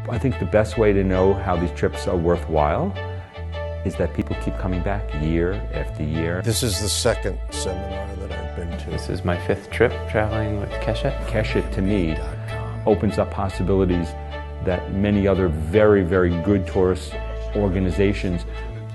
I think the best way to know how these trips are worthwhile is that people keep coming back year after year. This is the second seminar that I've been to. This is my 5th trip traveling with Keshet. Keshet, to me, opens up possibilities that many other very, very good tourist organizations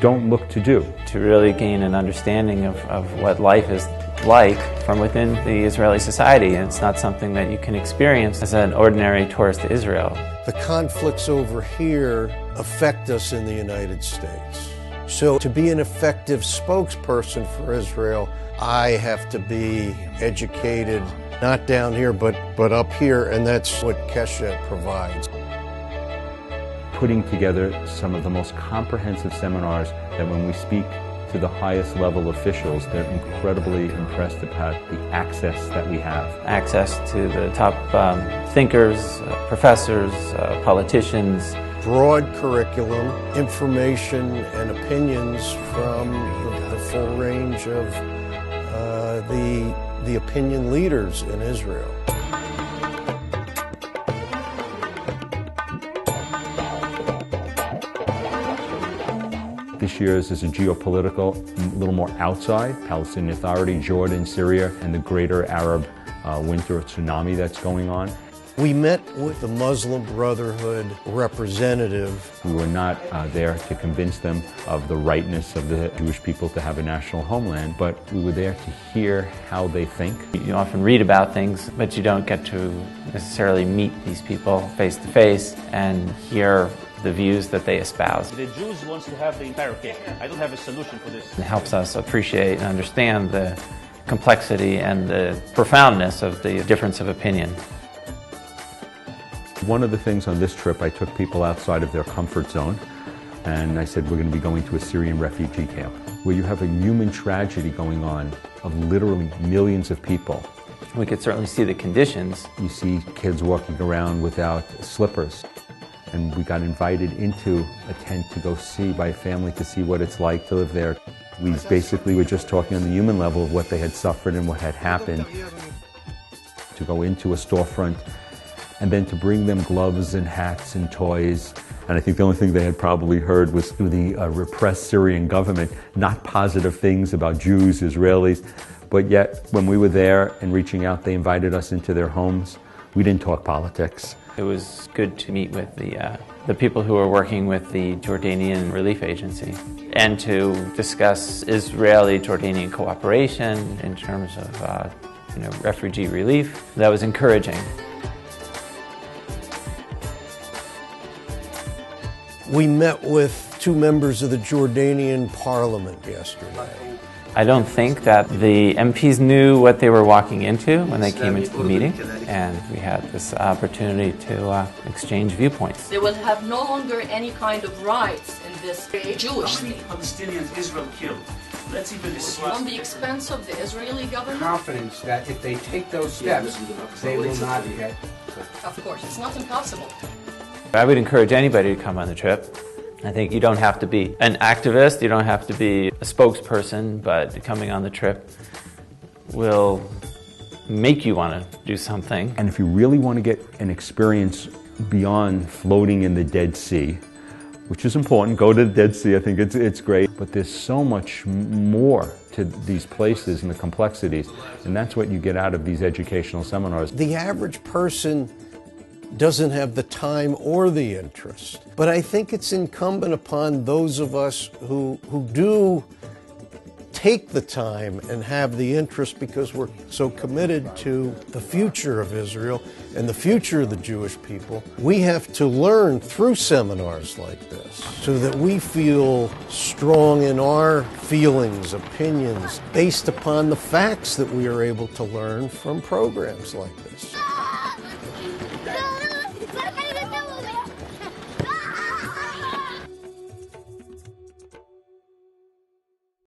don't look to do. To really gain an understanding of what life is like from within the Israeli society. And it's not something that you can experience as an ordinary tourist to Israel. The conflicts over here affect us in the United States. So to be an effective spokesperson for Israel, I have to be educated, not down here, but up here, and that's what Keshet provides. Putting together some of the most comprehensive seminars that when we speak to the highest level officials, they're incredibly impressed about the access that we have. Access to the top thinkers, professors, politicians. Broad curriculum, information and opinions from the full range of the opinion leaders in Israel. This year's is a geopolitical, a little more outside, Palestinian Authority, Jordan, Syria, and the greater Arab winter tsunami that's going on. We met with the Muslim Brotherhood representative. We were not there to convince them of the rightness of the Jewish people to have a national homeland, but we were there to hear how they think. You often read about things, but you don't get to necessarily meet these people face to face and hear the views that they espouse. The Jews want to have the entire cake. I don't have a solution for this. It helps us appreciate and understand the complexity and the profoundness of the difference of opinion. One of the things on this trip, I took people outside of their comfort zone, and I said, we're going to be going to a Syrian refugee camp, where you have a human tragedy going on of literally millions of people. We could certainly see the conditions. You see kids walking around without slippers. And we got invited into a tent to go see by a family to see what it's like to live there. We basically were just talking on the human level of what they had suffered and what had happened. To go into a storefront and then to bring them gloves and hats and toys. And I think the only thing they had probably heard was through the repressed Syrian government, not positive things about Jews, Israelis. But yet, when we were there and reaching out, they invited us into their homes. We didn't talk politics. It was good to meet with the people who are working with the Jordanian Relief Agency and to discuss Israeli-Jordanian cooperation in terms of refugee relief. That was encouraging. We met with 2 members of the Jordanian parliament yesterday. I don't think that the MPs knew what they were walking into when they came into the meeting, and we had this opportunity to exchange viewpoints. They will have no longer any kind of rights in this Jewish state. Palestinians Israel killed. Let's even discuss. On the expense of the Israeli government? Confidence that if they take those steps, they will not get. Of course, it's not impossible. I would encourage anybody to come on the trip. I think you don't have to be an activist, you don't have to be a spokesperson, but coming on the trip will make you want to do something. And if you really want to get an experience beyond floating in the Dead Sea, which is important, go to the Dead Sea, I think it's great, but there's so much more to these places and the complexities, and that's what you get out of these educational seminars. The average person doesn't have the time or the interest. But I think it's incumbent upon those of us who do take the time and have the interest, because we're so committed to the future of Israel and the future of the Jewish people. We have to learn through seminars like this so that we feel strong in our feelings, opinions, based upon the facts that we are able to learn from programs like this.